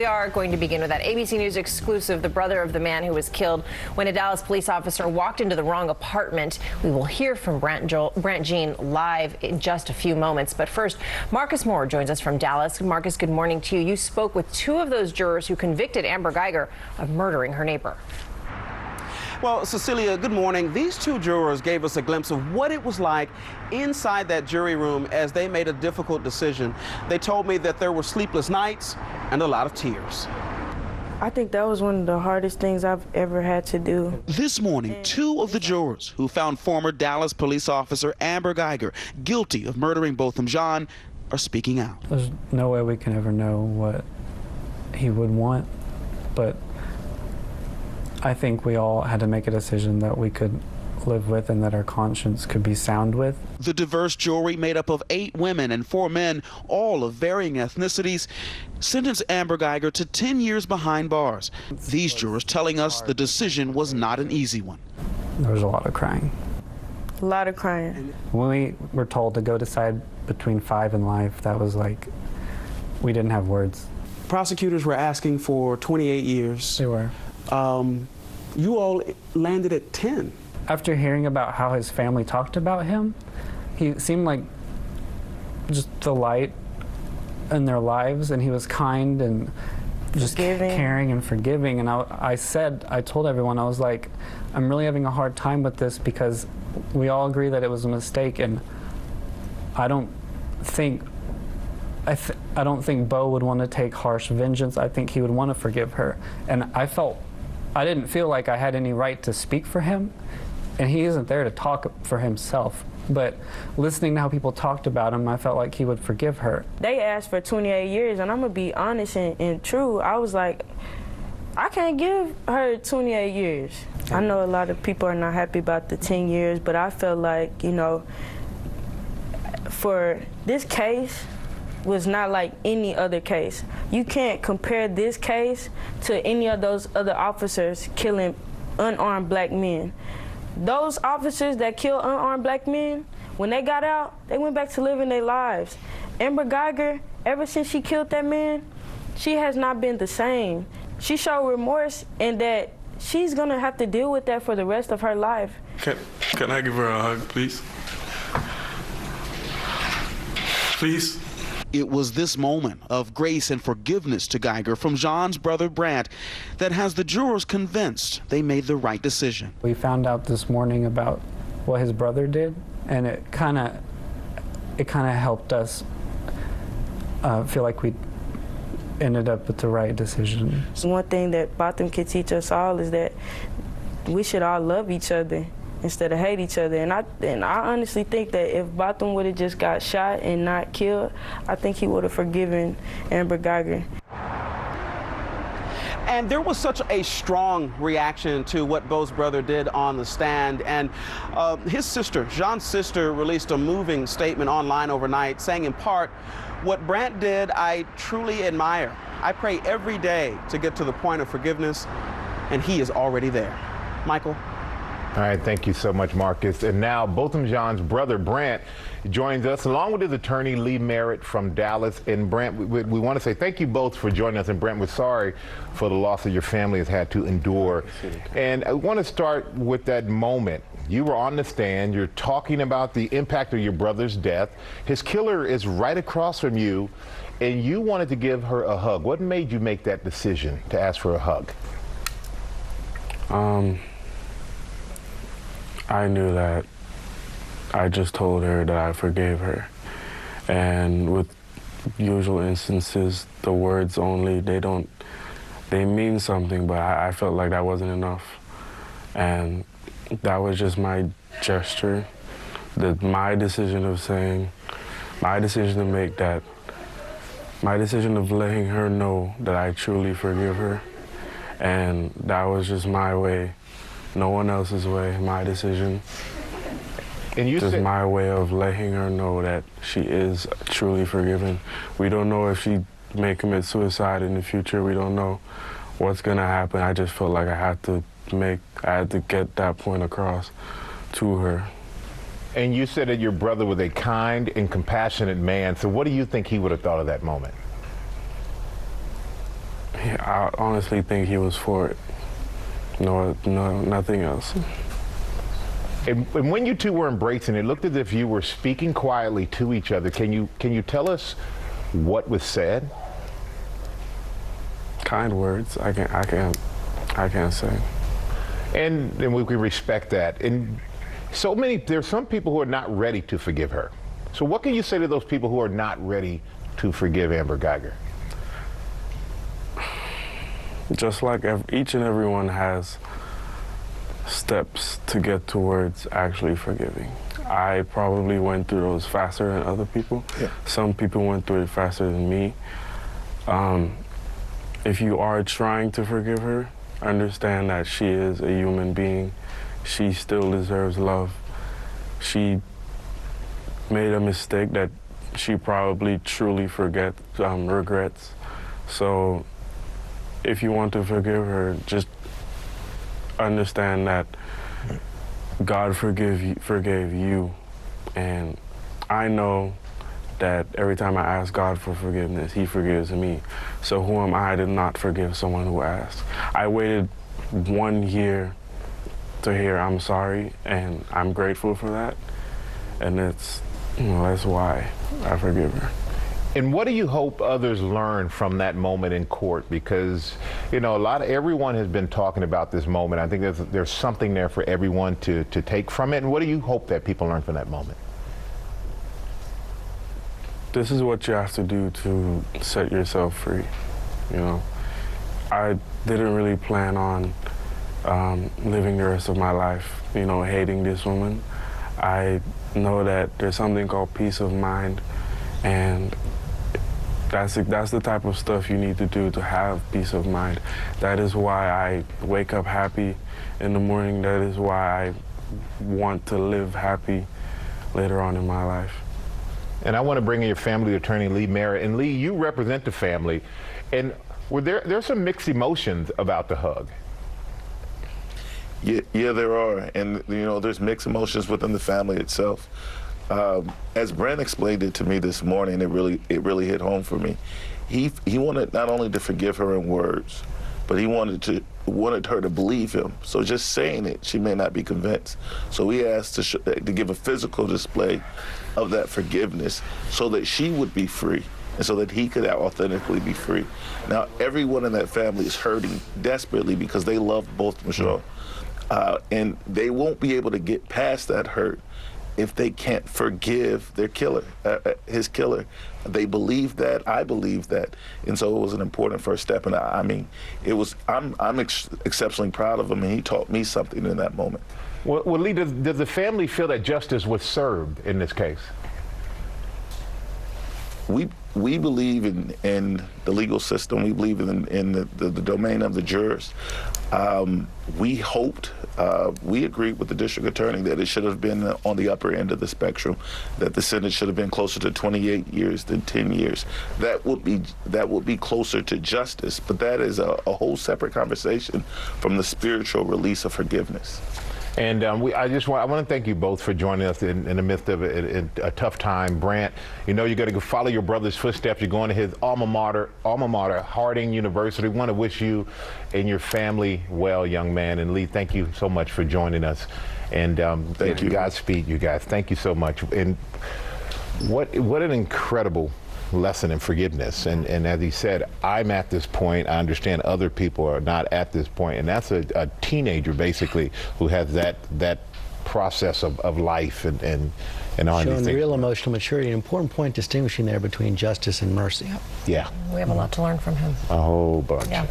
We are going to begin with that ABC News exclusive, the brother of the man who was killed when a Dallas police officer walked into the wrong apartment. We will hear from Brant Jean live in just a few moments. But first, Marcus Moore joins us from Dallas. Marcus, good morning to you. You spoke with two of those jurors who convicted Amber Geiger of murdering her neighbor. Well, Cecilia, good morning. These two jurors gave us a glimpse of what it was like inside that jury room as they made a difficult decision. They told me that there were sleepless nights and a lot of tears. I think that was one of the hardest things I've ever had to do. This morning, two of the jurors who found former Dallas police officer Amber Geiger guilty of murdering Brandt Jean are speaking out. There's no way we can ever know what he would want, but I think we all had to make a decision that we could live with and that our conscience could be sound with. The diverse jury, made up of 8 women and 4 men, all of varying ethnicities, sentenced Amber Geiger to 10 years behind bars. These jurors telling us the decision was not an easy one. There was a lot of crying. A lot of crying. When we were told to go decide between 5 and life, that was like, we didn't have words. Prosecutors were asking for 28 years. They were. You all landed at 10. After hearing about how his family talked about him, he seemed like just the light in their lives, and he was kind and just caring and forgiving. And I told everyone, I was like, I'm really having a hard time with this because we all agree that it was a mistake, and I don't think Bo would want to take harsh vengeance. I think he would want to forgive her. And I didn't feel like I had any right to speak for him, and he isn't there to talk for himself. But listening to how people talked about him, I felt like he would forgive her. They asked for 28 years, and I'm gonna be honest and true. I was like, I can't give her 28 years. I know a lot of people are not happy about the 10 years, but I felt like, you know, for this case, was not like any other case. You can't compare this case to any of those other officers killing unarmed black men. Those officers that kill unarmed black men, when they got out, they went back to living their lives. Amber Geiger, ever since she killed that man, she has not been the same. She showed remorse, and that she's gonna have to deal with that for the rest of her life. Can I give her a hug, please? Please? It was this moment of grace and forgiveness to Geiger from Jean's brother Brandt that has the jurors convinced they made the right decision. We found out this morning about what his brother did, and it kind of helped us feel like we ended up with the right decision. One thing that Botham can teach us all is that we should all love each other instead of hate each other. And I honestly think that if Botham would have just got shot and not killed, I think he would have forgiven Amber Geiger. And there was such a strong reaction to what Bo's brother did on the stand. And his sister, Jean's sister, released a moving statement online overnight saying in part, "What Brandt did, I truly admire. I pray every day to get to the point of forgiveness, and he is already there." Michael? All right, thank you so much, Marcus. And now, Brandt Jean's brother, Brandt, joins us, along with his attorney, Lee Merritt from Dallas. And Brandt, we want to say thank you both for joining us. And Brandt, we're sorry for the loss that your family has had to endure. And I want to start with that moment. You were on the stand, you're talking about the impact of your brother's death. His killer is right across from you, and you wanted to give her a hug. What made you make that decision to ask for a hug? I knew that I just told her that I forgave her. And with usual instances, the words only, they mean something, but I felt like that wasn't enough. And that was just my gesture, my decision of saying, my decision to make that, my decision of letting her know that I truly forgive her. And that was just my way. No one else's way, my decision. And you just my way of letting her know that she is truly forgiven. We don't know if she may commit suicide in the future. We don't know what's gonna happen. I just felt like I had to get that point across to her. And you said that your brother was a kind and compassionate man. So what do you think he would have thought of that moment? I honestly think he was for it. No, nothing else. And when you two were embracing, it looked as if you were speaking quietly to each other. Can you tell us what was said? Kind words. I can't say. And we can respect that. And there's some people who are not ready to forgive her. So what can you say to those people who are not ready to forgive Amber Guyger? Just like each and everyone has steps to get towards actually forgiving. I probably went through those faster than other people. Yeah. Some people went through it faster than me. If you are trying to forgive her, understand that she is a human being. She still deserves love. She made a mistake that she probably truly regrets. So if you want to forgive her, just understand that God forgave you. And I know that every time I ask God for forgiveness, he forgives me. So who am I to not forgive someone who asks? I waited 1 year to hear I'm sorry, and I'm grateful for that. And that's why I forgive her. And what do you hope others learn from that moment in court? Because, everyone has been talking about this moment. I think there's something there for everyone to take from it. And what do you hope that people learn from that moment? This is what you have to do to set yourself free. I didn't really plan on living the rest of my life, hating this woman. I know that there's something called peace of mind, and that's the type of stuff you need to do to have peace of mind. That is why I wake up happy in the morning. That is why I want to live happy later on in my life. And I want to bring in your family attorney, Lee Merritt. And Lee, you represent the family. And there's some mixed emotions about the hug. Yeah, there are. And, there's mixed emotions within the family itself. As Brant explained it to me this morning, it really hit home for me. He wanted not only to forgive her in words, but he wanted her to believe him. So just saying it, she may not be convinced. So he asked to give a physical display of that forgiveness so that she would be free and so that he could authentically be free. Now, everyone in that family is hurting desperately because they love both Michelle. And they won't be able to get past that hurt if they can't forgive their killer, his killer. They believe that, I believe that, and so it was an important first step. And I'm exceptionally proud of him, and he taught me something in that moment. Well, Lee, does the family feel that justice was served in this case? We believe in the legal system. We believe in the domain of the jurors. We hoped, we agreed with the district attorney that it should have been on the upper end of the spectrum, that the sentence should have been closer to 28 years than 10 years. That would be closer to justice, but that is a whole separate conversation from the spiritual release of forgiveness. And I want to thank you both for joining us in the midst of a tough time. Brant, you got to go follow your brother's footsteps. You're going to his alma mater, Harding University. We want to wish you and your family well, young man. And Lee, thank you so much for joining us. And thank you. Godspeed, you guys. Thank you so much. And what an incredible lesson in forgiveness. And as he said, I'm at this point. I understand other people are not at this point. And that's a teenager, basically, who has that process of life and all these things. Showing real emotional maturity. An important point distinguishing there between justice and mercy. Yeah. We have a lot to learn from him. A whole bunch. Yeah.